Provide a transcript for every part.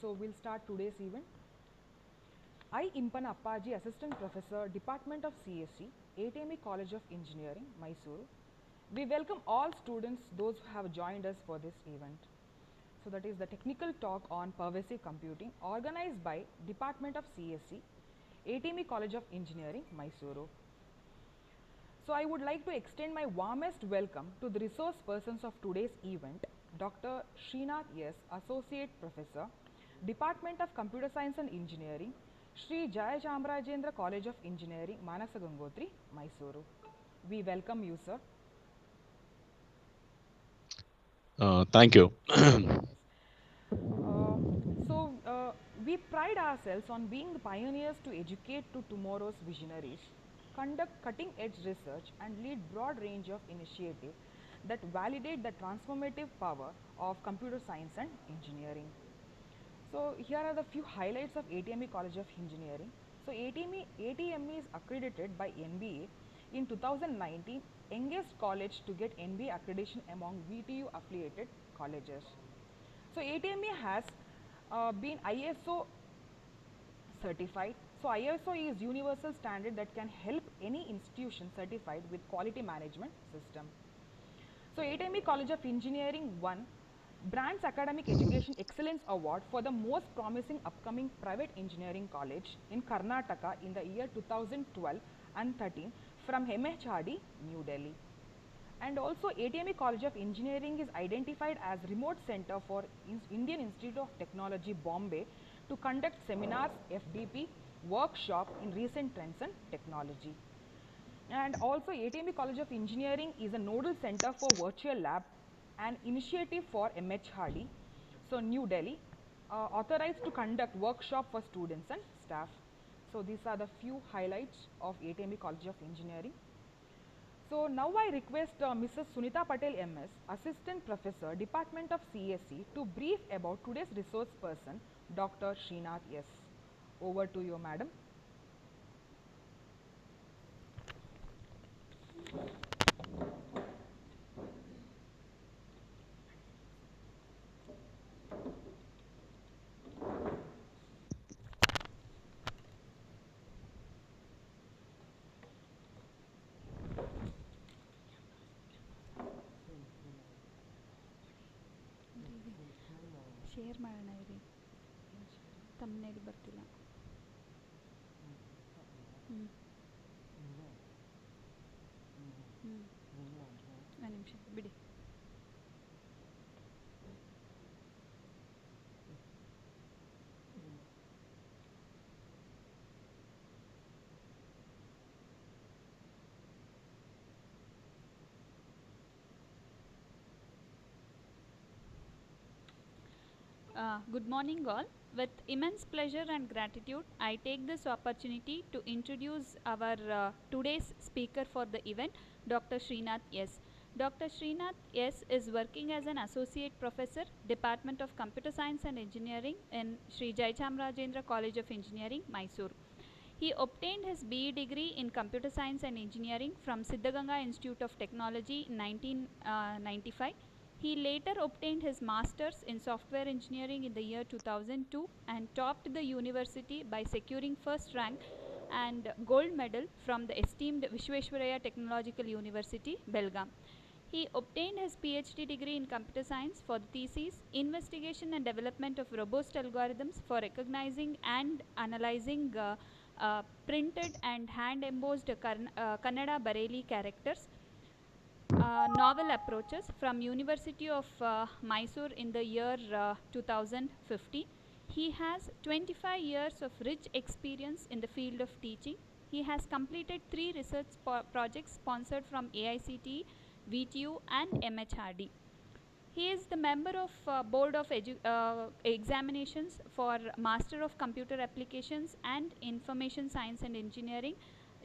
So we'll start today's event. I, Impan Appaji, Assistant Professor, Department of CSE, ATME College of Engineering, Mysuru. We welcome all students, those who have joined us for this event. So that is the technical talk on pervasive computing organized by Department of CSE, ATME College of Engineering, Mysuru. So I would like to extend my warmest welcome to the resource persons of today's event, Dr. Srinath S., Associate Professor, Department of Computer Science and Engineering, Sri Jaya Chamarajendra College of Engineering, Manasa Gangotri, Mysuru. We welcome you, sir. Thank you. We pride ourselves on being the pioneers to educate to tomorrow's visionaries, conduct cutting-edge research, and lead broad range of initiatives that validate the transformative power of computer science and engineering. So here are the few highlights of ATME College of Engineering. So ATME is accredited by NBA in 2019, youngest college to get NBA accreditation among VTU affiliated colleges. So ATME has been ISO certified. So ISO is universal standard that can help any institution certified with quality management system. So ATME College of Engineering won Brands Academic Education Excellence Award for the most promising upcoming private engineering college in Karnataka in the year 2012 and 13 from MHRD, New Delhi. And also ATME College of Engineering is identified as remote center for Indian Institute of Technology, Bombay to conduct seminars, FDP, workshop in recent trends and technology. And also ATME College of Engineering is a nodal center for virtual lab, an initiative for MHRD, so New Delhi, authorized to conduct workshop for students and staff. So these are the few highlights of ATME College of Engineering. So now I request Mrs. Sunita Patel MS, Assistant Professor, Department of CSE, to brief about today's resource person, Dr. Srinath S. Over to you, madam. Share ಮಾಡೋಣ ಇರಿ ತಮ್ಮನೇಲಿ ಬರ್ತಿಲ್ಲ ಒಂದು ನಿಮಿಷ ಬಿಡಿ. Good morning all. With immense pleasure and gratitude, I take this opportunity to introduce our today's speaker for the event, Dr. Srinath S. Dr. Srinath S. is working as an Associate Professor, Department of Computer Science and Engineering in Sri Jayachamrajendra College of Engineering, Mysore. He obtained his BE degree in Computer Science and Engineering from Siddhaganga Institute of Technology in 1995. He later obtained his Masters in Software Engineering in the year 2002 and topped the university by securing first rank and gold medal from the esteemed Vishweshwaraya Technological University, Belgaum. He obtained his PhD degree in Computer Science for the thesis Investigation and Development of Robust Algorithms for Recognizing and Analyzing Printed and Hand-Embossed Kannada Bareilly Characters. Novel approaches from University of Mysore in the year 2015. He has 25 years of rich experience in the field of teaching. He has completed 3 research projects sponsored from AICTE, VTU and MHRD. He is the member of Board of Examinations for Master of Computer Applications and Information Science and Engineering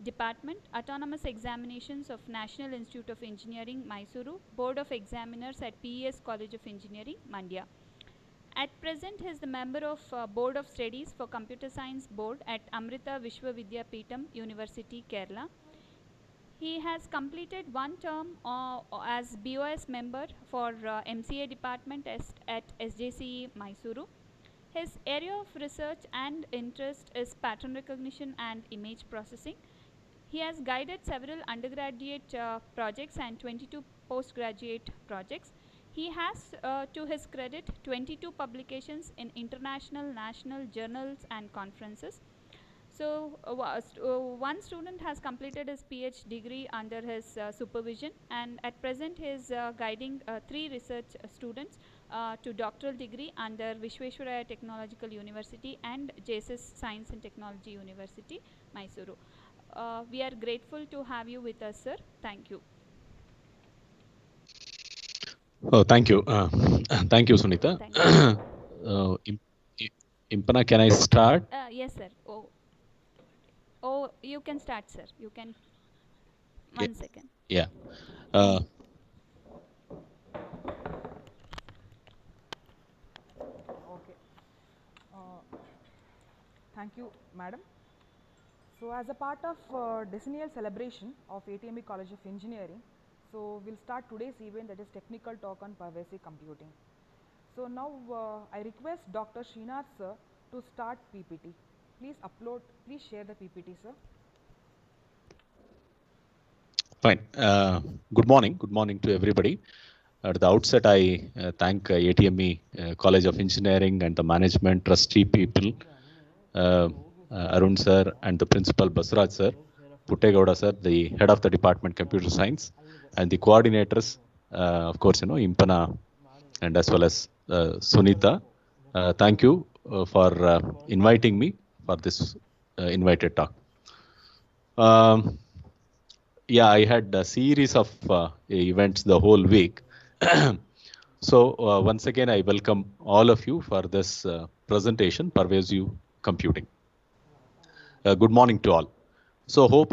Department, Autonomous Examinations of National Institute of Engineering, Mysuru, Board of Examiners at PES College of Engineering, Mandya. At present, he is the member of Board of Studies for Computer Science Board at Amrita Vishwa Vidya Peetham, University, Kerala. He has completed 1 term as BOS member for MCA department at SJCE Mysuru. His area of research and interest is pattern recognition and image processing. He has guided several undergraduate projects and 22 postgraduate projects. He has, to his credit, 22 publications in international, national journals and conferences. So, one student has completed his PhD degree under his supervision, and at present he is guiding 3 research students to doctoral degree under Vishveshwaraya Technological University and JSS Science and Technology University, Mysuru. We are grateful to have you with us, sir. Thank you. Oh, thank you. Thank you, Sunita. Thank you. Impana, can I start? Yes, sir. Oh, you can start, sir. You can. 1 second. Yeah. Okay. Thank you, madam. So, as a part of decennial celebration of ATME College of Engineering, so we'll start today's event, that is technical talk on pervasive computing. So now I request Dr. Srinath sir to start PPT. Please share the PPT, sir. Fine. Good morning to everybody. At the outset, I thank ATME College of Engineering and the management, trustee people, Arun sir and the principal Basraj sir, Puttegowda sir, the head of the department Computer Science, and the coordinators, of course, Impana and as well as Sunita. Thank you for inviting me for this invited talk. Yeah, I had a series of events the whole week. So once again, I welcome all of you for this presentation, Pervasive Computing. Good morning to all. So hope,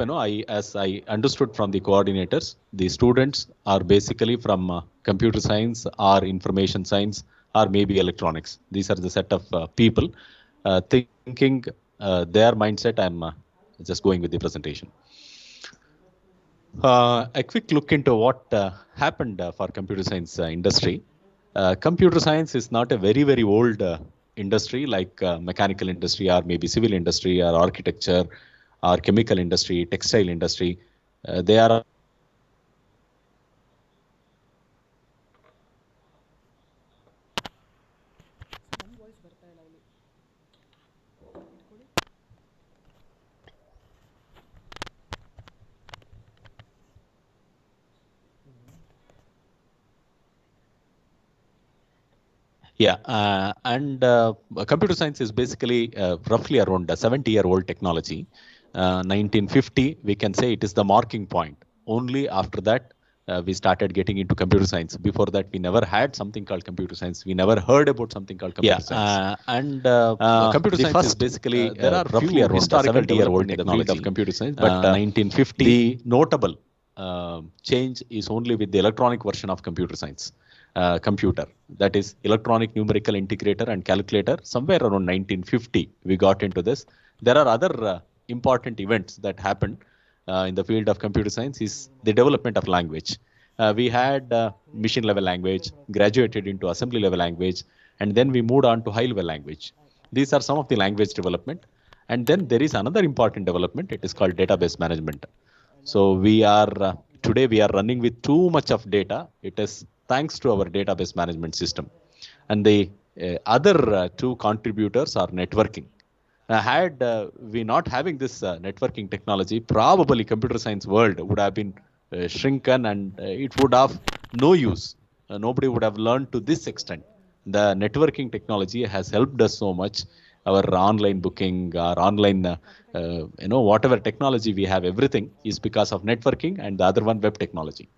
as I understood from the coordinators, the students are basically from computer science or information science or maybe electronics. These are the set of people thinking their mindset. I'm just going with the presentation. A quick look into what happened for computer science industry. Computer science is not a very, very old industry like mechanical industry or maybe civil industry or architecture or chemical industry, textile industry. They are and computer science is basically roughly around a 70-year-old technology. 1950, we can say it is the marking point. Only after that, we started getting into computer science. Before that, we never had something called computer science. We never heard about something called computer science. Computer science is basically there are roughly around 70-year-old technology of computer science. But 1950, the notable change is only with the electronic version of computer science. Computer, that is electronic numerical integrator and calculator. Somewhere around 1950, we got into this. There are other important events that happened in the field of computer science is the development of language. We had machine level language, graduated into assembly level language, and then we moved on to high level language. These are some of the language development. And then there is another important development. It is called database management. So we are today we are running with too much of data. It is thanks to our database management system. And the other two contributors are networking. Had we not having this networking technology, probably computer science world would have been shrunken and it would have no use. Nobody would have learned to this extent. The networking technology has helped us so much. Our online booking, our online, whatever technology we have, everything is because of networking, and the other one web technology.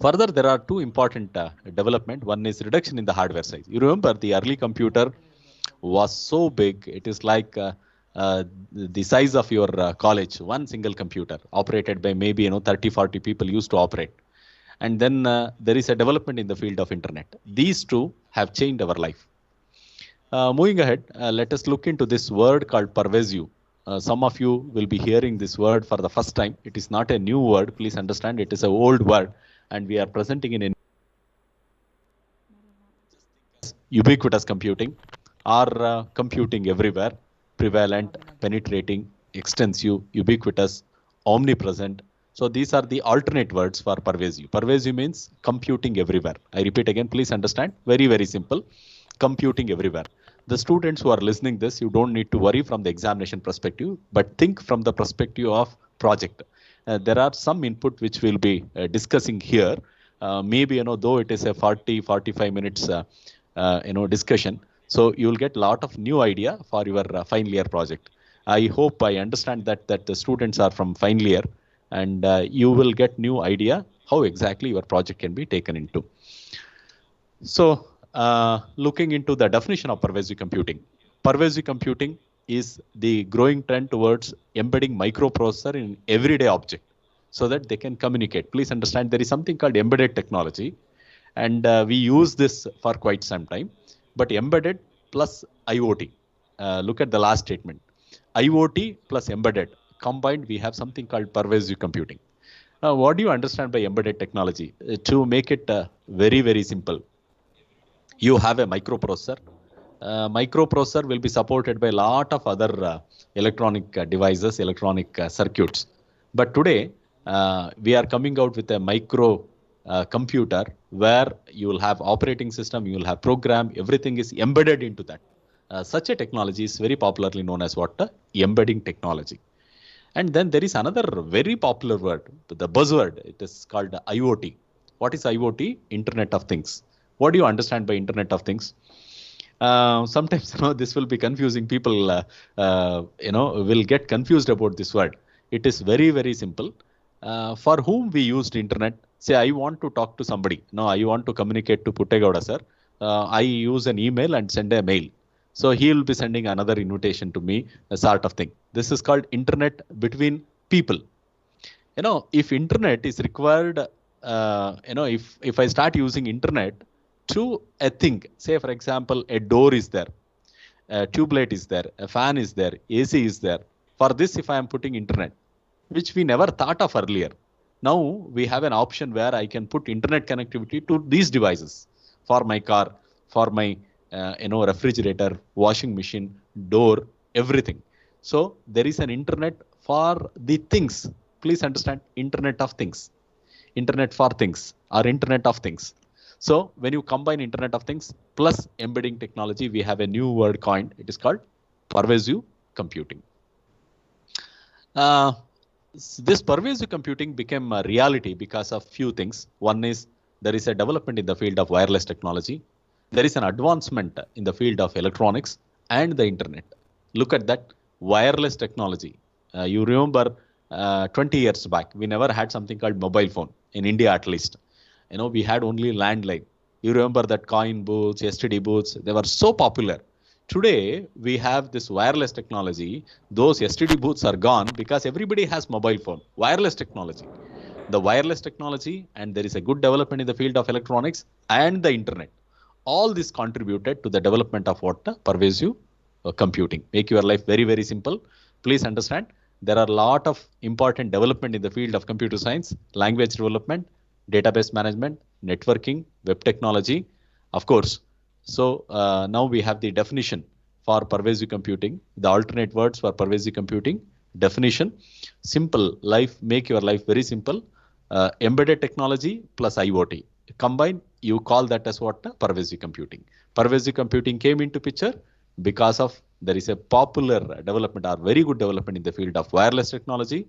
Further, there are two important development. One is reduction in the hardware size. You remember the early computer was so big. It is like the size of your college, one single computer operated by maybe 30, 40 people used to operate. And then there is a development in the field of internet. These two have changed our life. Moving ahead, let us look into this word called pervasive. Some of you will be hearing this word for the first time. It is not a new word. Please understand, it is an old word. And we are presenting in ubiquitous computing are computing everywhere, prevalent, penetrating, extensive, ubiquitous, omnipresent. So these are the alternate words for pervasive. Pervasive means computing everywhere. I repeat again, please understand, very, very simple, computing everywhere. The students who are listening this, you don't need to worry from the examination perspective, but think from the perspective of project. There are some input which we'll be discussing here. Maybe, though it is a 45 minutes, discussion. So you'll get a lot of new idea for your final year project. I hope I understand that the students are from final year, and you will get new idea how exactly your project can be taken into. So looking into the definition of pervasive computing. Pervasive computing is the growing trend towards embedding microprocessor in everyday object so that they can communicate. Please understand there is something called embedded technology, and we use this for quite some time. But embedded plus IoT, look at the last statement. IoT plus embedded combined, we have something called pervasive computing. Now, what do you understand by embedded technology? To make it very, very simple, you have a microprocessor. Microprocessor will be supported by a lot of other electronic devices, electronic circuits. But today, we are coming out with a micro computer where you will have operating system, you will have program, everything is embedded into that. Such a technology is very popularly known as what? Embedding technology. And then there is another very popular word, the buzzword, it is called IoT. What is IoT? Internet of Things. What do you understand by Internet of Things? Sometimes this will be confusing. People will get confused about this word. It is very, very simple. For whom we used internet, say I want to talk to somebody. No, I want to communicate to Puttegowda sir. I use an email and send a mail. So he will be sending another invitation to me, a sort of thing. This is called internet between people. If internet is required, if I start using internet to a thing, say for example, a door is there, a tube light is there, a fan is there, AC is there. For this, if I am putting internet, which we never thought of earlier, now we have an option where I can put internet connectivity to these devices for my car, for my refrigerator, washing machine, door, everything. So there is an internet for the things. Please understand, internet of things, internet for things, or internet of things. So when you combine internet of things plus embedding technology, we have a new word coined. It is called pervasive computing. This pervasive computing became a reality because of few things. One is there is a development in the field of wireless technology. There is an advancement in the field of electronics and the internet. Look at that wireless technology. You remember 20 years back, we never had something called mobile phone in India, at least. We had only landline. You remember that coin booths, STD booths, they were so popular. Today, we have this wireless technology. Those STD booths are gone because everybody has mobile phone, wireless technology. The wireless technology, and there is a good development in the field of electronics and the internet. All this contributed to the development of what? Pervasive computing. Make your life very, very simple. Please understand, there are a lot of important development in the field of computer science, language development, database management, networking, web technology, of course. So now we have the definition for pervasive computing, the alternate words for pervasive computing. Definition: simple life, make your life very simple. Embedded technology plus IoT. Combine, you call that as what? Pervasive computing. Pervasive computing came into picture because of there is a popular development or very good development in the field of wireless technology,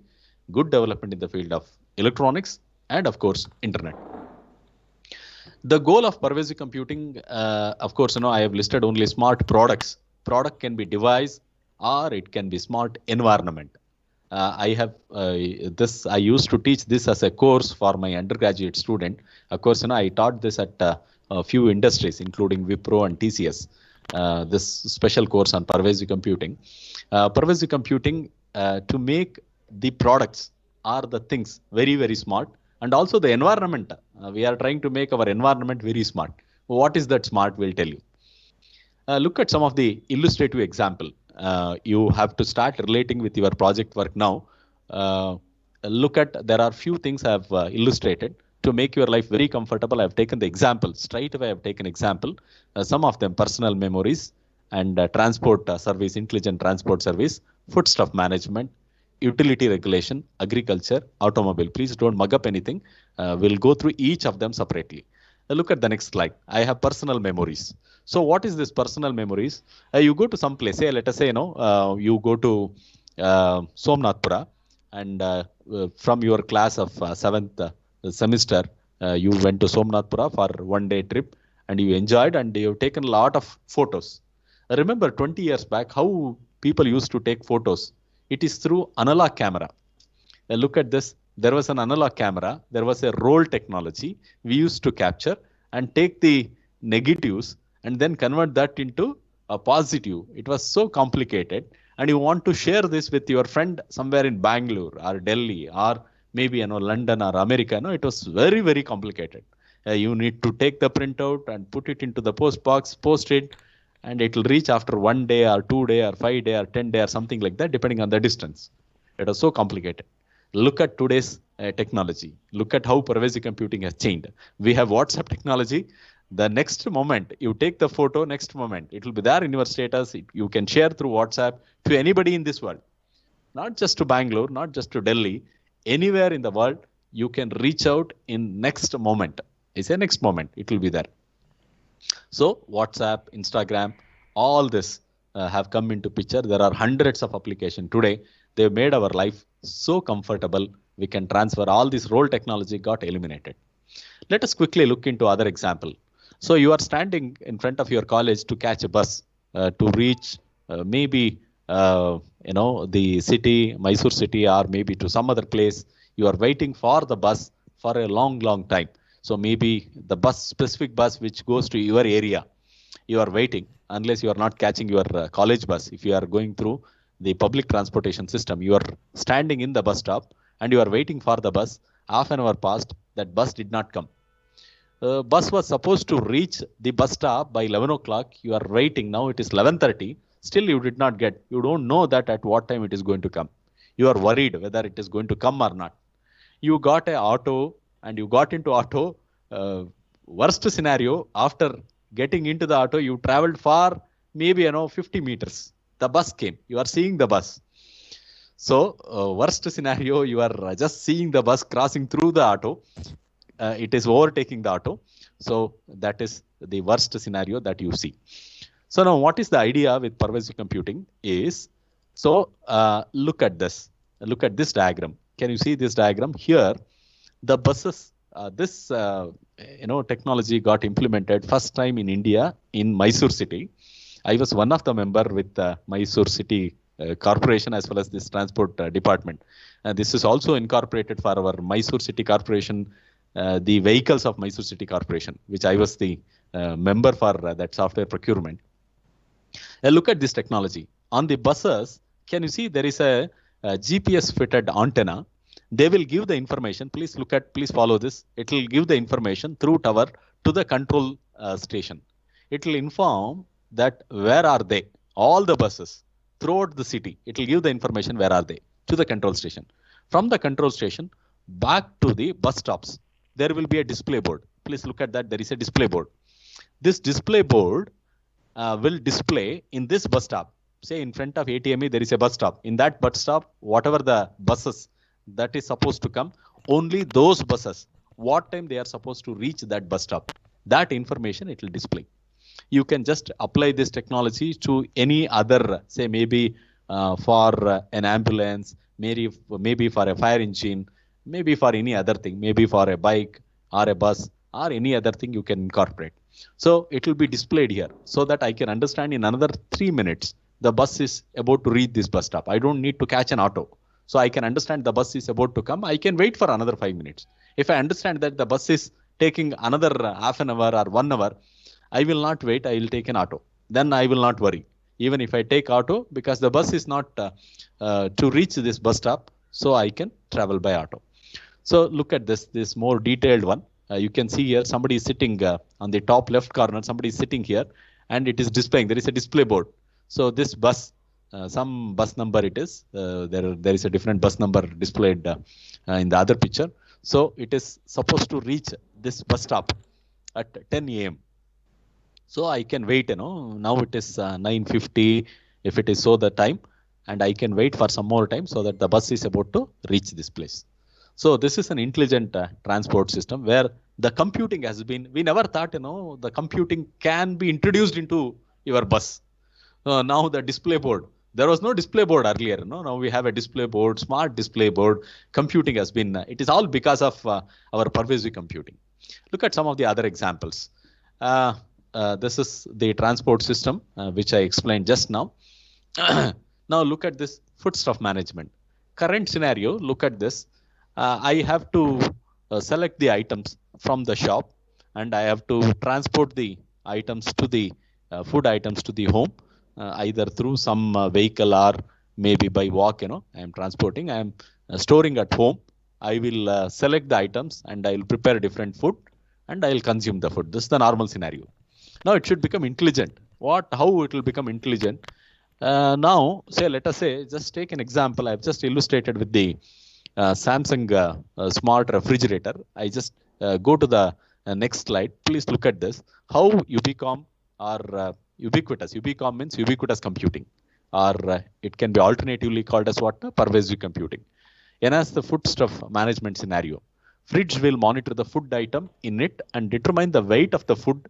good development in the field of electronics, and of course, internet. The goal of pervasive computing, of course, I have listed only smart products. Product can be device or it can be smart environment. I used to teach this as a course for my undergraduate student. Of course, I taught this at a few industries, including Wipro and TCS, this special course on pervasive computing. Pervasive computing to make the products or the things very, very smart, and also the environment. We are trying to make our environment very smart. What is that smart? We'll tell you. Look at some of the illustrative example. You have to start relating with your project work now. Look at, there are few things I have illustrated to make your life very comfortable. I have taken the example, straight away I have taken example. Some of them personal memories, and transport service, intelligent transport service, foodstuff management, utility regulation, agriculture, automobile. Please don't mug up anything. We'll go through each of them separately. Look at the next slide. I have personal memories. So what is this personal memories? You go to some place, say, let us say, you go to Somnathpura, and from your class of 7th semester, you went to Somnathpura for one-day trip, and you enjoyed, and you've taken a lot of photos. Remember 20 years back, how people used to take photos? It is through analog camera. Look at this. There was an analog camera. There was a roll technology. We used to capture and take the negatives and then convert that into a positive. It was so complicated. And you want to share this with your friend somewhere in Bangalore or Delhi or maybe London or America. It was very, very complicated. You need to take the printout and put it into the post box, post it, and it will reach after 1 day or 2 day or 5 day or 10 day or something like that, depending on the distance. It was so complicated. Look at today's technology. Look at how pervasive computing has changed. We have WhatsApp technology. The next moment you take the photo, next moment it will be there in your status. You can share through WhatsApp to anybody in this world, not just to Bangalore, not just to Delhi, anywhere in the world. You can reach out in next moment. I say next moment, it will be there. So WhatsApp, Instagram, all this have come into picture. There are hundreds of applications today. They've made our life so comfortable. We can transfer all this role technology got eliminated. Let us quickly look into other example. So you are standing in front of your college to catch a bus to reach maybe the city, Mysore city, or maybe to some other place. You are waiting for the bus for a long time. So maybe the specific bus which goes to your area, you are waiting unless you are not catching your college bus. If you are going through the public transportation system, you are standing in the bus stop and you are waiting for the bus. Half an hour passed, that bus did not come. Bus was supposed to reach the bus stop by 11 o'clock. You are waiting. Now it is 11:30. Still you did not get. You don't know that at what time it is going to come. You are worried whether it is going to come or not. You got an auto and you got into auto. Worst scenario, after getting into the auto, you traveled for maybe 50 meters. The bus came. You are seeing the bus. So worst scenario, you are just seeing the bus crossing through the auto. It is overtaking the auto. So that is the worst scenario that you see. So now what is the idea with pervasive computing is, so look at this. Look at this diagram. Can you see this diagram? Here, the buses, this technology got implemented first time in India in Mysore city. I was one of the member with Mysore city corporation as well as this transport department. This is also incorporated for our Mysore city corporation, the vehicles of Mysore city corporation, which I was the member for that software procurement. Look at this technology. On the buses, can you see there is a GPS fitted antenna? They will give the information. Please follow this. It will give the information through tower to the control station. It will inform that where are they? All the buses throughout the city. It will give the information where are they to the control station. From the control station back to the bus stops, there will be a display board. Please look at that. There is a display board. This display board will display in this bus stop. Say in front of ATME, there is a bus stop. In that bus stop, whatever the buses that is supposed to come, only those buses, what time they are supposed to reach that bus stop, that information it will display. You can just apply this technology to any other, say maybe for an ambulance, maybe for a fire engine, maybe for any other thing, maybe for a bike or a bus or any other thing you can incorporate. So it will be displayed here so that I can understand in another 3 minutes, the bus is about to reach this bus stop. I don't need to catch an auto. So I can understand the bus is about to come. I can wait for another 5 minutes. If I understand that the bus is taking another half an hour or 1 hour, I will not wait. I will take an auto. Then I will not worry. Even if I take auto, because the bus is not to reach this bus stop, so I can travel by auto. So look at this more detailed one. You can see here somebody is sitting on the top left corner. Somebody is sitting here and it is displaying. There is a display board. So this bus, some bus number it is. There is a different bus number displayed in the other picture. So it is supposed to reach this bus stop at 10 a.m. So I can wait, now it is 9:50 if it is so the time, and I can wait for some more time so that the bus is about to reach this place. So this is an intelligent transport system where the computing has been, we never thought, the computing can be introduced into your bus. Now the display board, there was no display board earlier, now we have a display board, smart display board. Computing has been, it is all because of our pervasive computing. Look at some of the other examples. This is the transport system which I explained just now. Now look at this foodstuff management. Current scenario, look at this. I have to select the items from the shop, and I have to transport the items to the food items to the home, either through some vehicle or maybe by walk. I am transporting, I am storing at home. I will select the items and I will prepare different food and I will consume the food. This is the normal scenario. Now it should become intelligent. How it will become intelligent? Now, let us say, just take an example. I've just illustrated with the Samsung smart refrigerator. I just go to the next slide. Please look at this. How Ubicom or ubiquitous. Ubicom means ubiquitous computing, or it can be alternatively called as what? Pervasive computing. Enhance the foodstuff management scenario. Fridge will monitor the food item in it and determine the weight of the food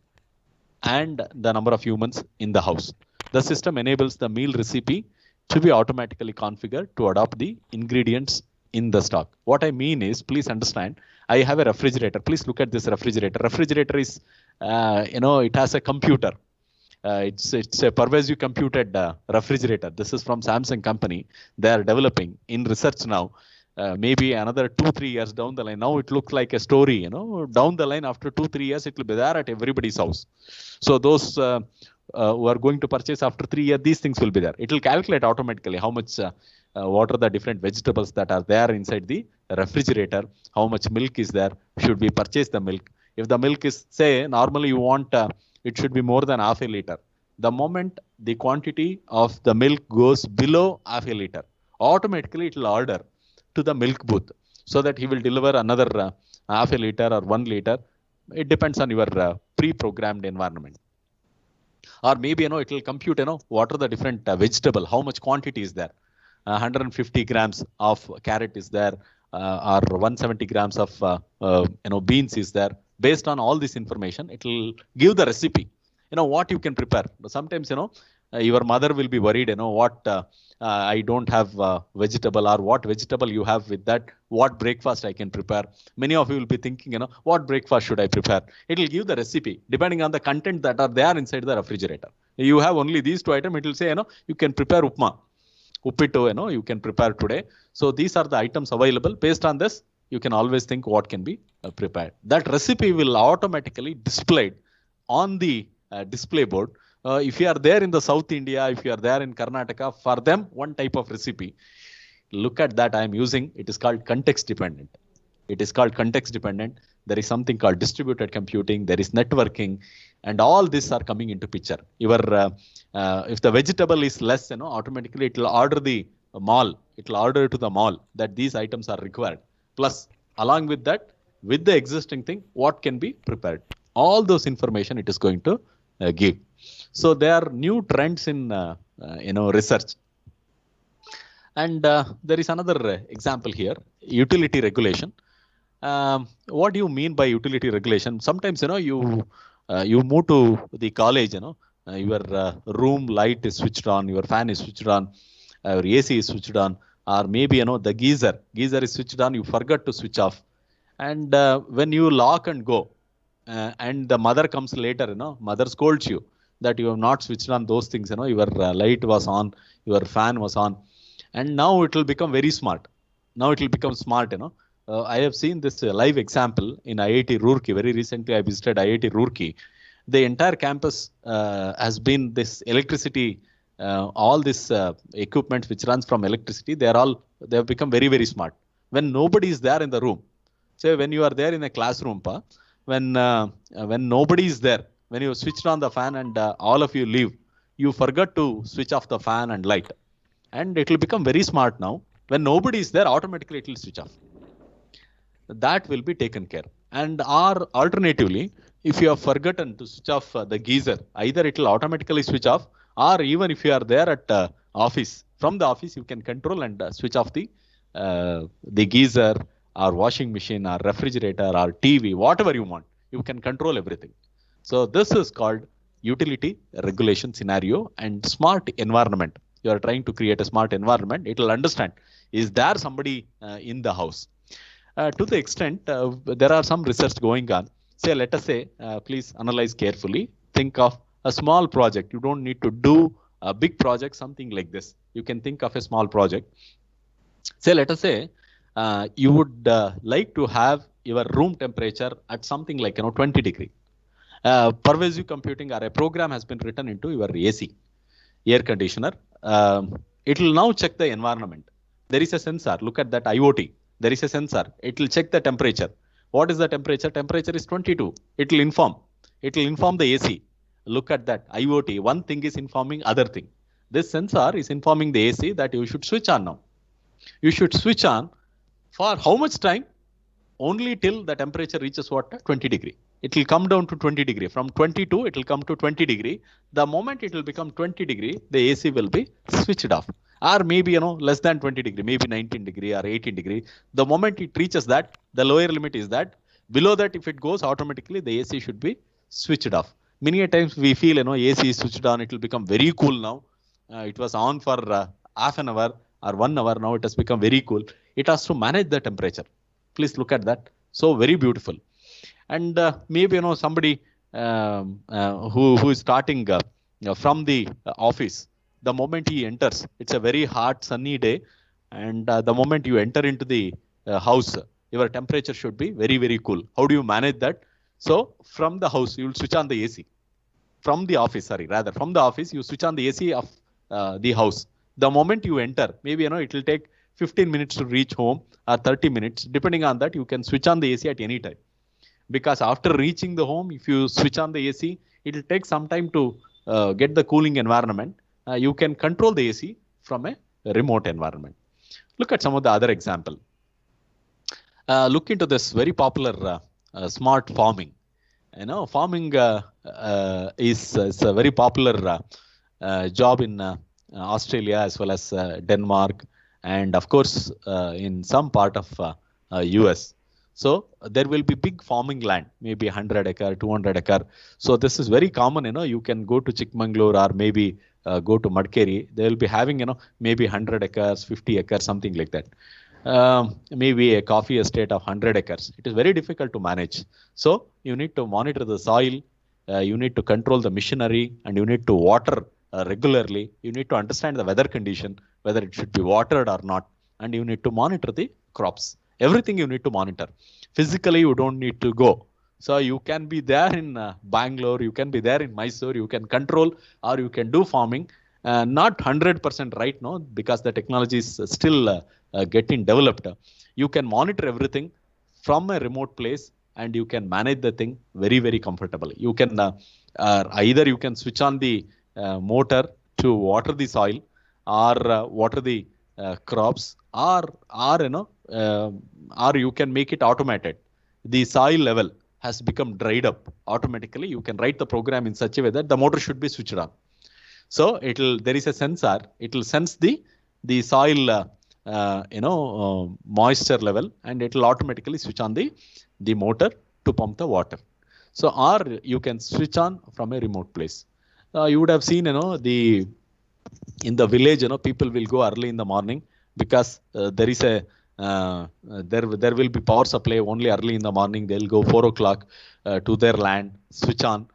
and the number of humans in the house. The system enables the meal recipe to be automatically configured to adopt the ingredients in the stock. What I mean is, please understand, I have a refrigerator. Please look at this refrigerator. Refrigerator is, it has a computer. It's a pervasive computed refrigerator. This is from Samsung company. They are developing in research now. Maybe another 2-3 years down the line. Now it looks like a story, down the line after 2-3 years, it will be there at everybody's house. So those who are going to purchase after 3 years, these things will be there. It will calculate automatically how much, what are the different vegetables that are there inside the refrigerator, how much milk is there, should we purchase the milk. If the milk is, say, normally you want, it should be more than half a liter. The moment the quantity of the milk goes below half a liter, automatically it will order to the milk booth so that he will deliver another half a liter or 1 liter. It depends on your pre-programmed environment. Or maybe, it will compute, what are the different vegetable, how much quantity is there. 150 grams of carrot is there, or 170 grams of, beans is there. Based on all this information, it will give the recipe, what you can prepare. Sometimes, your mother will be worried, what I don't have vegetable, or what vegetable you have with that, what breakfast I can prepare. Many of you will be thinking, what breakfast should I prepare? It will give the recipe depending on the content that are there inside the refrigerator. You have only these 2 items, it will say, you can prepare upma, uppittu, you can prepare today. So these are the items available. Based on this, you can always think what can be prepared. That recipe will automatically displayed on the display board. If you are there in the South India, if you are there in Karnataka, for them, one type of recipe. Look at that I am using. It is called context dependent. It is called context dependent. There is something called distributed computing. There is networking, and all these are coming into picture. Your if the vegetable is less, automatically it will order the mall. It will order to the mall that these items are required. Plus, along with that, with the existing thing, what can be prepared? All those information it is going to give. So there are new trends in research, and there is another example here: utility regulation. What do you mean by utility regulation? Sometimes you move to the college, your room light is switched on, your fan is switched on, your AC is switched on, or maybe the geyser is switched on. You forgot to switch off, and when you lock and go, and the mother comes later, mother scolds you that you have not switched on those things, your light was on, your fan was on, and now it will become very smart. Now it will become smart, I have seen this live example in IIT Roorkee. Very recently, I visited IIT Roorkee. The entire campus has been this electricity, all this equipment which runs from electricity. They have become very, very smart. When nobody is there in the room, say when you are there in a classroom, when nobody is there, when you switched on the fan and all of you leave, you forgot to switch off the fan and light, and it will become very smart now. When nobody is there, automatically it will switch off. That will be taken care. And or alternatively, if you have forgotten to switch off the geyser, either it will automatically switch off, or even if you are there at office, from the office you can control and switch off the geyser or washing machine or refrigerator or TV, whatever you want. You can control everything. So this is called utility regulation scenario and smart environment. You are trying to create a smart environment. It will understand, is there somebody in the house? To the extent, there are some research going on. Say, let us say, please analyze carefully. Think of a small project. You don't need to do a big project, something like this. You can think of a small project. Say, let us say, you would like to have your room temperature at something like 20 degree. Pervasive computing or a program has been written into your AC, air conditioner. It will now check the environment. There is a sensor. Look at that IoT. There is a sensor. It will check the temperature. What is the temperature? Temperature is 22. It will inform. It will inform the AC. Look at that IoT. One thing is informing other thing. This sensor is informing the AC that you should switch on now. You should switch on for how much time? Only till the temperature reaches what? 20 degree. It will come down to 20 degree. From 22, it will come to 20 degree. The moment it will become 20 degree, the AC will be switched off. Or maybe, less than 20 degree, maybe 19 degree or 18 degree. The moment it reaches that, the lower limit is that. Below that, if it goes automatically, the AC should be switched off. Many a times we feel, AC is switched on, it will become very cool now. It was on for half an hour or 1 hour. Now it has become very cool. It has to manage the temperature. Please look at that. So very beautiful. And maybe, somebody who is starting from the office. The moment he enters, it's a very hot, sunny day. And the moment you enter into the house, your temperature should be very, very cool. How do you manage that? So from the house, you will switch on the AC. From the office, from the office, you switch on the AC of the house. The moment you enter, maybe, it will take 15 minutes to reach home or 30 minutes. Depending on that, you can switch on the AC at any time. Because after reaching the home, if you switch on the AC, it will take some time to get the cooling environment. You can control the AC from a remote environment. Look at some of the other example. Look into this very popular smart farming. Farming is a very popular job in Australia as well as Denmark, and of course in some part of US. So there will be big farming land, maybe 100 acre, 200 acre. So this is very common. You can go to Chikmagalur or maybe go to Madikeri. They will be having maybe 100 acres, 50 acres, something like that. Maybe a coffee estate of 100 acres. It is very difficult to manage. So you need to monitor the soil, you need to control the machinery, and you need to water regularly. You need to understand the weather condition, whether it should be watered or not, and you need to monitor the crops. Everything you need to monitor. Physically, you don't need to go. So you can be there in Bangalore, you can be there in Mysore, you can control or you can do farming. Not 100% right now, because the technology is still getting developed. You can monitor everything from a remote place and you can manage the thing very, very comfortably. You can either you can switch on the motor to water the soil or water the crops, or you can make it automated. The soil level has become dried up automatically. You can write the program in such a way that the motor should be switched on. So there is a sensor. It will sense the soil moisture level, and it will automatically switch on the motor to pump the water. So or you can switch on from a remote place. You would have seen in the village, people will go early in the morning because there is a there will be power supply only early in the morning. They'll go 4 o'clock to their land, switch on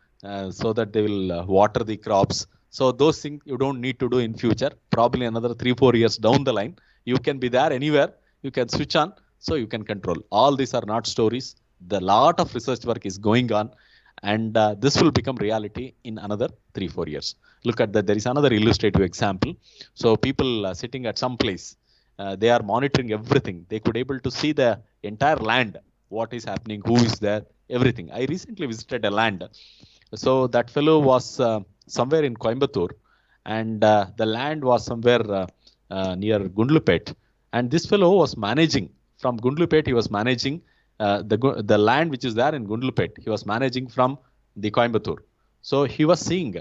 so that they will water the crops. So those things you don't need to do in future. Probably another 3-4 years down the line, you can be there anywhere. You can switch on, so you can control. All these are not stories. The lot of research work is going on, and this will become reality in another 3-4 years. Look at that. There is another illustrative example. So people sitting at some place, they are monitoring everything. They could able to see the entire land, what is happening, who is there, everything. I recently visited a land. So that fellow was somewhere in Coimbatore, and the land was somewhere near Gundlupet. And this fellow was managing, from Gundlupet he was managing the land which is there in Gundlupet, he was managing from the Coimbatore. So he was seeing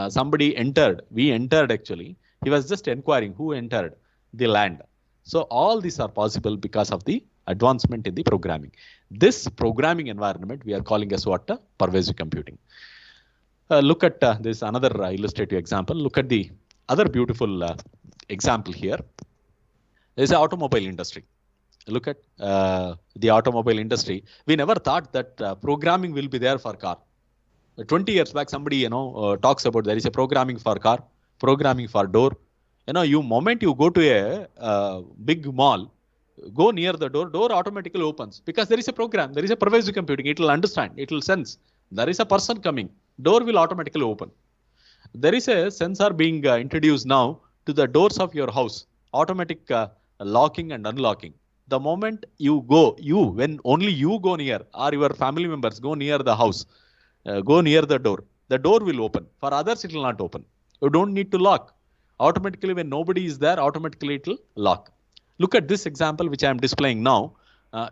somebody entered. We entered actually. He was just inquiring who entered the land. So all these are possible because of the advancement in the programming. This programming environment we are calling as what? Pervasive computing. Look at this another illustrative example. Look at the other beautiful example here. There is an automobile industry. Look at the automobile industry. We never thought that programming will be there for car. 20 years back, somebody talks about there is a programming for car, programming for door. Moment you go to a big mall, go near the door, door automatically opens because there is a program, there is a pervasive computing. It will understand, it will sense. There is a person coming, door will automatically open. There is a sensor being introduced now to the doors of your house, automatic locking and unlocking. The moment you go, when only you go near or your family members go near the house, go near the door will open. For others, it will not open. You don't need to lock. Automatically, when nobody is there, automatically it will lock. Look at this example which I am displaying now.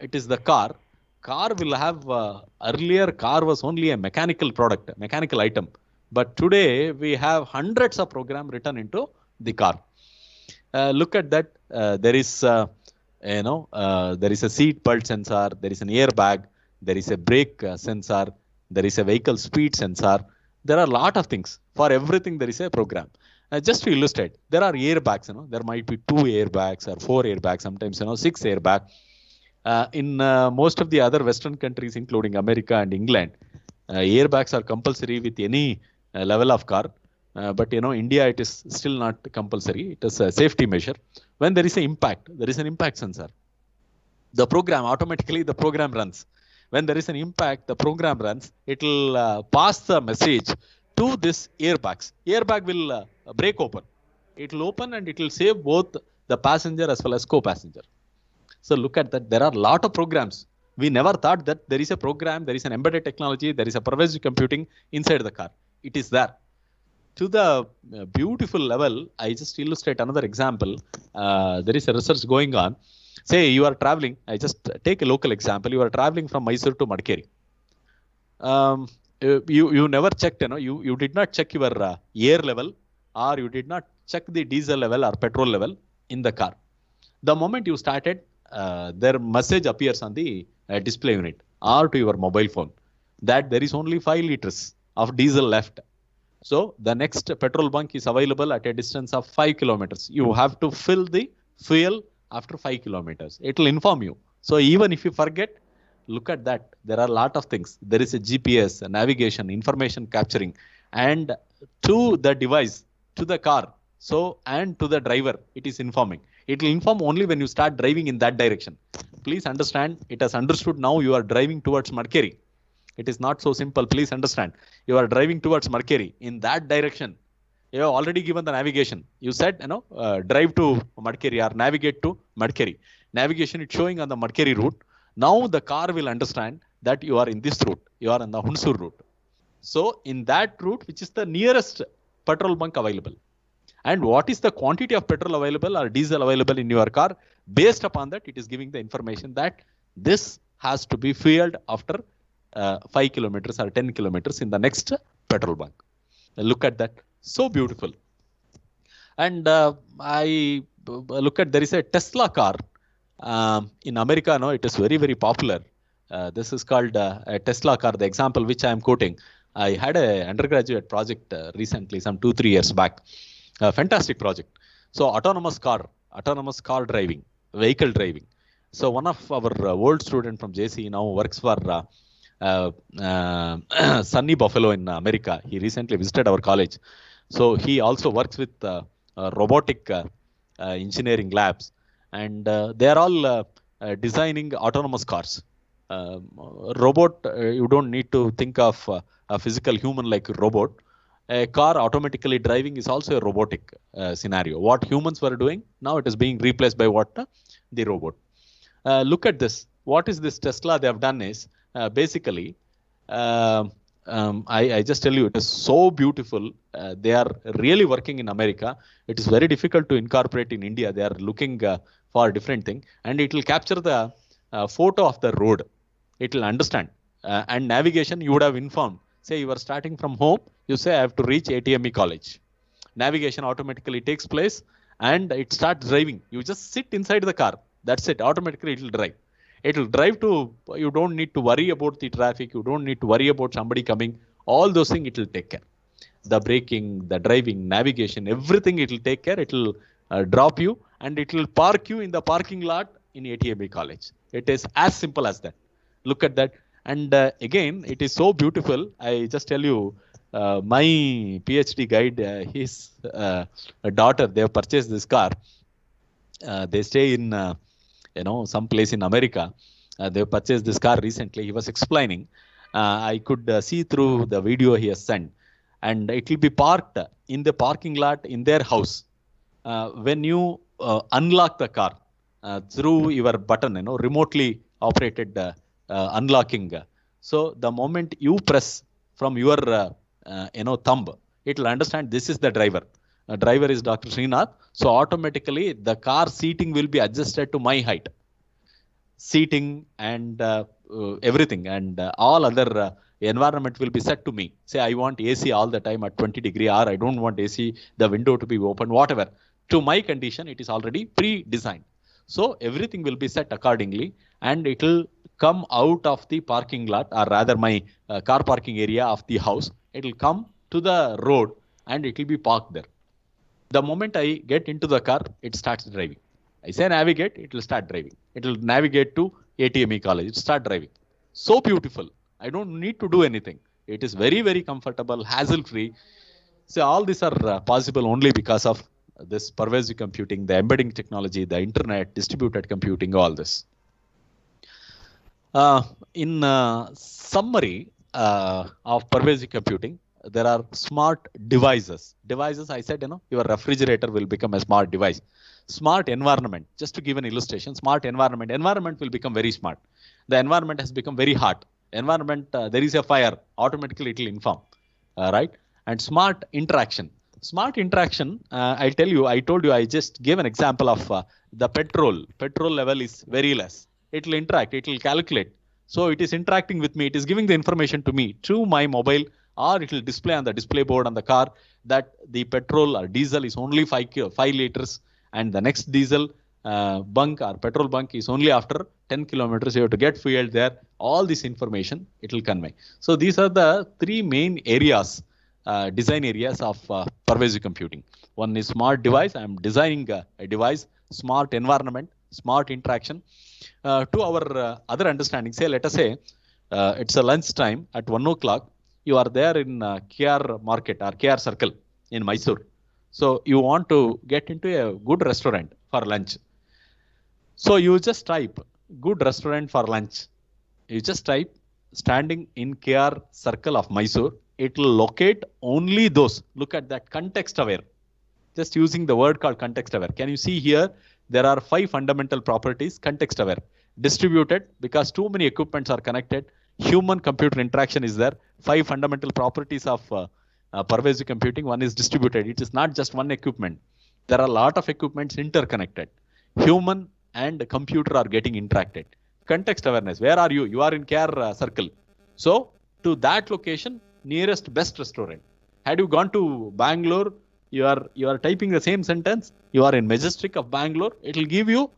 It is the car. Car will have, earlier car was only a mechanical product, mechanical item. But today we have hundreds of programs written into the car. Look at that. There is, there is a seat belt sensor. There is an airbag. There is a brake sensor. There is a vehicle speed sensor. There are a lot of things. For everything, there is a program. Just to illustrate, there are airbags. There might be 2 airbags or 4 airbags. Sometimes 6 airbags. In most of the other Western countries, including America and England, airbags are compulsory with any level of car. But India, it is still not compulsory. It is a safety measure. When there is an impact, there is an impact sensor. The program, automatically the program runs. When there is an impact, the program runs. It will pass the message to this airbags. Airbag will break open. It will open and it will save both the passenger as well as co-passenger. So look at that. There are a lot of programs. We never thought that there is a program, there is an embedded technology, there is a pervasive computing inside the car. It is there. To the beautiful level, I just illustrate another example. There is a research going on. Say you are traveling. I just take a local example. You are traveling from Mysore to Madikeri. You never checked. You did not check your air level, or you did not check the diesel level or petrol level in the car. The moment you started, their message appears on the display unit or to your mobile phone that there is only 5 liters of diesel left. So the next petrol bunk is available at a distance of 5 kilometers. You have to fill the fuel after 5 kilometers. It will inform you. So even if you forget, look at that. There are a lot of things. There is a GPS, a navigation, information capturing, and to the device, to the car, and to the driver, it is informing. It will inform only when you start driving in that direction. Please understand, it has understood now you are driving towards Madikeri. It is not so simple. Please understand. You are driving towards Madikeri in that direction. You have already given the navigation. You said, drive to Madikeri or navigate to Madikeri. Navigation is showing on the Madikeri route. Now the car will understand that you are in this route. You are in the Hunsur route. So in that route, which is the nearest petrol bunk available. And what is the quantity of petrol available or diesel available in your car? Based upon that, it is giving the information that this has to be fueled after 5 kilometers or 10 kilometers in the next petrol bunk. Look at that. So beautiful. And I look at, there is a Tesla car in America. No, it is very, very popular. This is called a Tesla car. The example which I am quoting, I had an undergraduate project recently, some 2-3 years back. A fantastic project. So autonomous car driving, vehicle driving. So one of our old student from JC now works for Sunny Buffalo in America. He recently visited our college. So he also works with robotic engineering labs, and they are all designing autonomous cars. Robot, you don't need to think of a physical human like a robot. A car automatically driving is also a robotic scenario. What humans were doing, now it is being replaced by what? The robot. Look at this. What is this Tesla they have done is, basically, I just tell you, it is so beautiful. They are really working in America. It is very difficult to incorporate in India. They are looking for a different thing. And it will capture the photo of the road. it will understand. And navigation, you would have informed. Say you are starting from home, you say I have to reach ATME college. Navigation automatically takes place and it starts driving. You just sit inside the car. That's it. Automatically it will drive. It will drive to, you don't need to worry about the traffic. You don't need to worry about somebody coming. All those things it will take care. The braking, the driving, navigation, everything it will take care. It will drop you and it will park you in the parking lot in ATME college. It is as simple as that. Look at that. And again, it is so beautiful. I just tell you, my PhD guide, his daughter, they have purchased this car. They stay in, some place in America. They purchased this car recently. He was explaining. I could see through the video he has sent. And it will be parked in the parking lot in their house. When you unlock the car through your button, remotely operated unlocking. So the moment you press from your thumb, it will understand this is the driver. Driver is Dr. Srinath. So automatically the car seating will be adjusted to my height. Seating and everything and all other environment will be set to me. Say I want AC all the time at 20 degree, or I don't want AC, the window to be open, whatever. To my condition, it is already pre-designed. So everything will be set accordingly and it will come out of the parking lot, or rather my car parking area of the house. It will come to the road and it will be parked there. The moment I get into the car, it starts driving. I say navigate, it will start driving. It will navigate to ATME college. It start driving. So beautiful. I don't need to do anything. It is very, very comfortable, hassle-free. So all these are possible only because of this pervasive computing, the embedding technology, the internet, distributed computing, all this. In summary of pervasive computing, there are smart devices. Devices, I said, your refrigerator will become a smart device. Smart environment, just to give an illustration, smart environment will become very smart. The environment has become very hot. Environment, there is a fire, automatically it will inform, right? And smart interaction. Smart interaction, I told you, I just gave an example of the petrol. Petrol level is very less. It will interact, it will calculate. So it is interacting with me. It is giving the information to me through my mobile, or it will display on the display board on the car that the petrol or diesel is only 5 liters and the next diesel bunk or petrol bunk is only after 10 kilometers. You have to get fuel there. All this information it will convey. So these are the three main areas, design areas of pervasive computing. One is smart device. I am designing a device, smart environment, smart interaction. To our other understanding, say, let us say it's a lunch time at 1 o'clock. You are there in KR Market or KR Circle in Mysore. So you want to get into a good restaurant for lunch. So you just type good restaurant for lunch. You just type standing in KR Circle of Mysore. It will locate only those. Look at that, context aware. Just using the word called context aware. Can you see here? There are 5 fundamental properties, context aware. Distributed, because too many equipments are connected. Human computer interaction is there. 5 fundamental properties of pervasive computing. One is distributed. It is not just one equipment. There are a lot of equipments interconnected. Human and computer are getting interacted. Context awareness. Where are you? You are in KR Circle. So to that location, nearest best restaurant. Had you gone to Bangalore, you are typing the same sentence. You are in Majestic of Bangalore. It will give you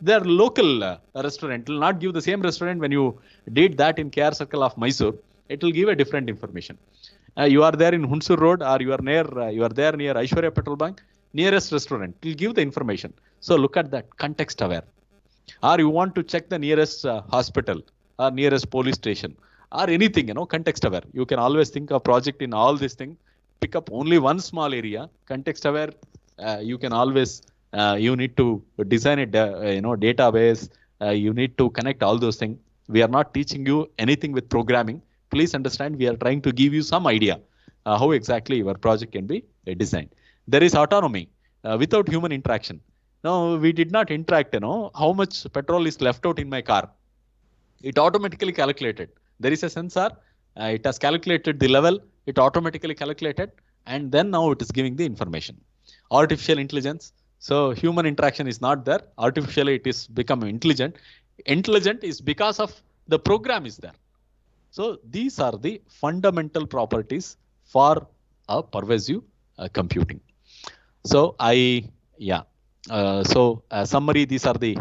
their local restaurant. It will not give the same restaurant when you did that in KR Circle of Mysore. It will give a different information. You are there in Hunsur Road, or you are there near Aishwarya Petrol Bank. Nearest restaurant, it will give the information. So look at that, context aware. Or you want to check the nearest hospital or nearest police station or anything, context aware. You can always think of project in all these things. Pick up only one small area, context aware. You can always, you need to design a database. You need to connect all those things. We are not teaching you anything with programming. Please understand, we are trying to give you some idea how exactly your project can be designed. There is autonomy without human interaction. Now, we did not interact, how much petrol is left out in my car. It automatically calculated. There is a sensor. It has calculated the level. It automatically calculated. And then now it is giving the information. Artificial intelligence. So human interaction is not there. Artificially it is becoming intelligent. Intelligent is because of the program is there. So these are the fundamental properties for a pervasive computing. So summary, these are the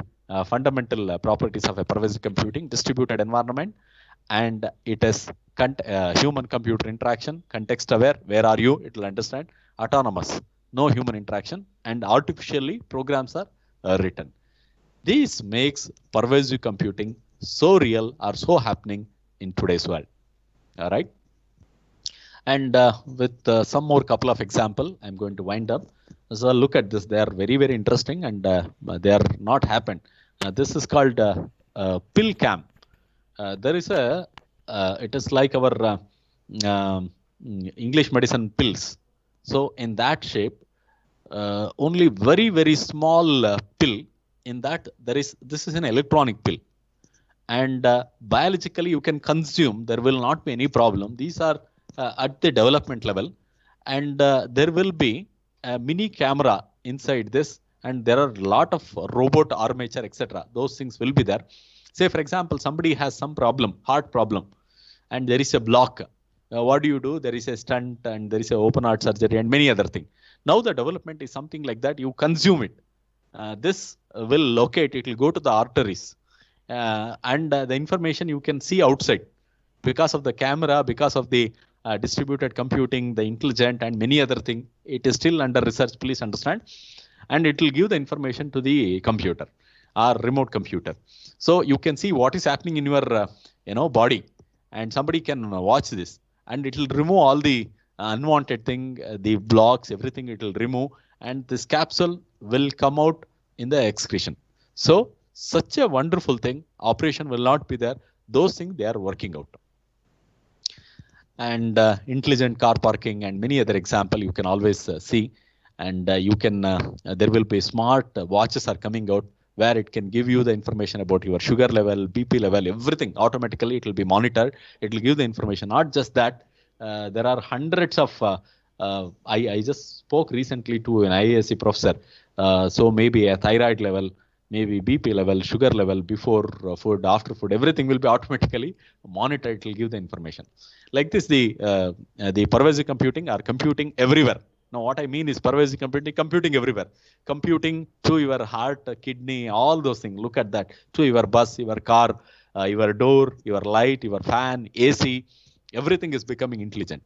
fundamental properties of a pervasive computing: distributed environment, and it is human computer interaction, context aware, where are you, it will understand, autonomous, no human interaction, and artificially programs are written. This makes pervasive computing so real or so happening in today's world. All right. And with some more couple of example, I'm going to wind up. So look at this. They are very, very interesting, and they are not happened. This is called pill cam. There is it is like our English medicine pills. So in that shape, only very, very small pill. In that this is an electronic pill, and biologically you can consume. There will not be any problem. These are at the development level, and there will be a mini camera inside this, and there are a lot of robot armature, etc. Those things will be there. Say for example, somebody has some problem, heart problem, and there is a block. What do? There is a stent, and there is a open heart surgery, and many other things. Now the development is something like that. You consume it. This will locate. It will go to the arteries, and the information you can see outside because of the camera, because of the distributed computing, the intelligent, and many other things. It is still under research, please understand, and it will give the information to the computer or remote computer. So you can see what is happening in your body, and somebody can watch this, and it will remove all the unwanted thing, the blocks, everything it will remove, and this capsule will come out in the excretion. So such a wonderful thing. Operation will not be there. Those things they are working out. And intelligent car parking and many other example you can always see. And you can there will be smart watches are coming out where it can give you the information about your sugar level, BP level, everything. Automatically it will be monitored. It will give the information. Not just that, there are hundreds of I just spoke recently to an IASC professor. So maybe a thyroid level, maybe BP level, sugar level, before food, after food, everything will be automatically monitored. It will give the information. Like this, the pervasive computing are computing everywhere. Now, what I mean is pervasive computing everywhere. Computing to your heart, kidney, all those things. Look at that. To your bus, your car, your door, your light, your fan, AC, everything is becoming intelligent.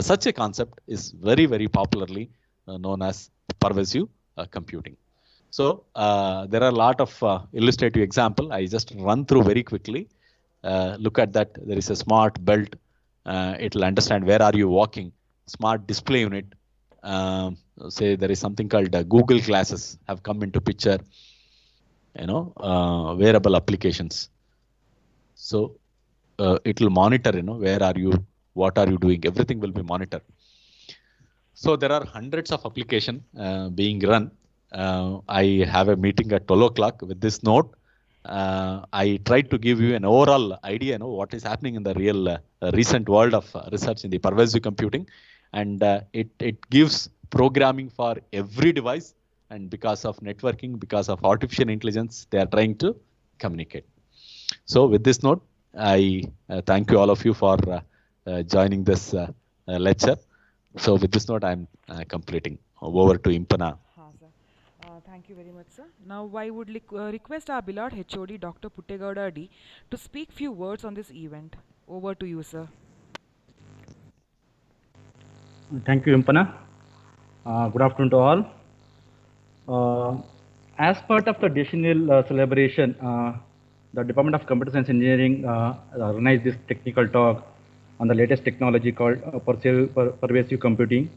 Such a concept is very, very popularly known as pervasive computing. So there are a lot of illustrative example. I just run through very quickly. Look at that. There is a smart belt. It will understand where are you walking. Smart display unit. Say there is something called Google Glasses have come into picture. Wearable applications. So it will monitor. Where are you? What are you doing? Everything will be monitored. So there are hundreds of applications being run. I have a meeting at 12 o'clock with this note. I tried to give you an overall idea, what is happening in the real recent world of research in the pervasive computing, and it gives programming for every device. And because of networking, because of artificial intelligence, they are trying to communicate. So with this note, I thank you all of you for joining this lecture. So with this note, I'm completing. Over to Impana. Thank you very much, sir. Now I would request our beloved HOD, Dr. Puttegowda D, to speak few words on this event. Over to you, sir. Thank you, Impana. Good afternoon to all. As part of the decennial celebration, the Department of Computer Science Engineering organized this technical talk on the latest technology called pervasive computing.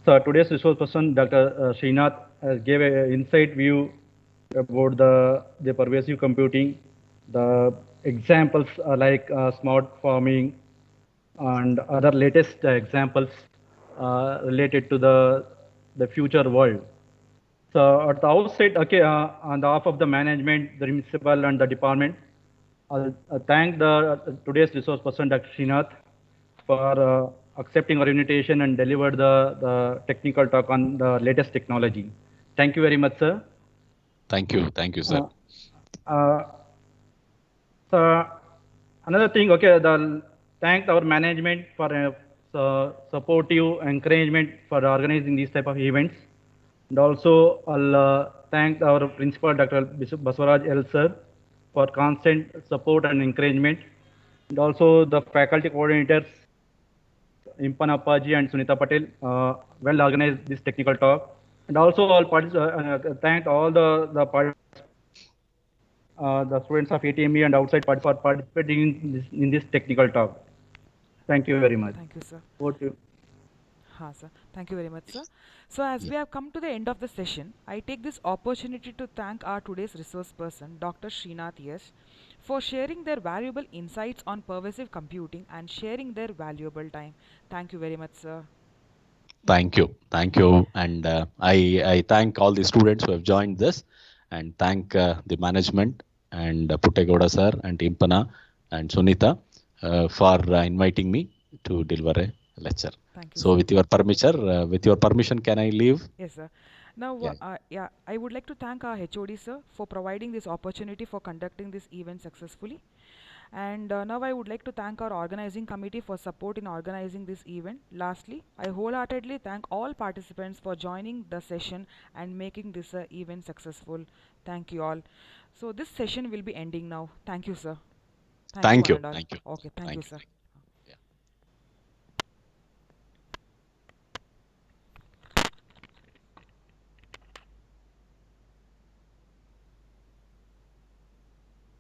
So today's resource person, Dr. Srinath, gave an insight view about the pervasive computing. The examples are like smart farming and other latest examples related to the future world. So at the outset, on behalf of the management, the municipal and the department, I'll thank today's resource person, Dr. Srinath, for accepting our invitation and delivered the technical talk on the latest technology. Thank you very much, sir. Thank you, sir. So Another thing, okay, thank our management for supportive encouragement for organizing these type of events. And also, I'll thank our principal, Dr. Bishop Baswaraj L. Sir, for constant support and encouragement. And also the faculty coordinators, Impan Appaji and Sunita Patel, well organized this technical talk. And also, thank all the students of ATME and outside for participating in this technical talk. Thank you very much. Thank you, sir. Over to you. Sir. Thank you very much, sir. So, as we have come to the end of the session, I take this opportunity to thank our today's resource person, Dr. Srinath Yes, for sharing their valuable insights on pervasive computing and sharing their valuable time. Thank you very much, sir. Thank you. And I thank all the students who have joined this, and thank the management and Puttegoda sir and Impana and Sunita for inviting me to deliver a lecture. Thank you. So, with your permission, can I leave? Yes, sir. Now, I would like to thank our HOD, sir, for providing this opportunity for conducting this event successfully. And now I would like to thank our organizing committee for support in organizing this event. Lastly, I wholeheartedly thank all participants for joining the session and making this event successful. Thank you all. So this session will be ending now. Thank you, sir. Thank you. one and all. Thank you. Okay, thank you, sir.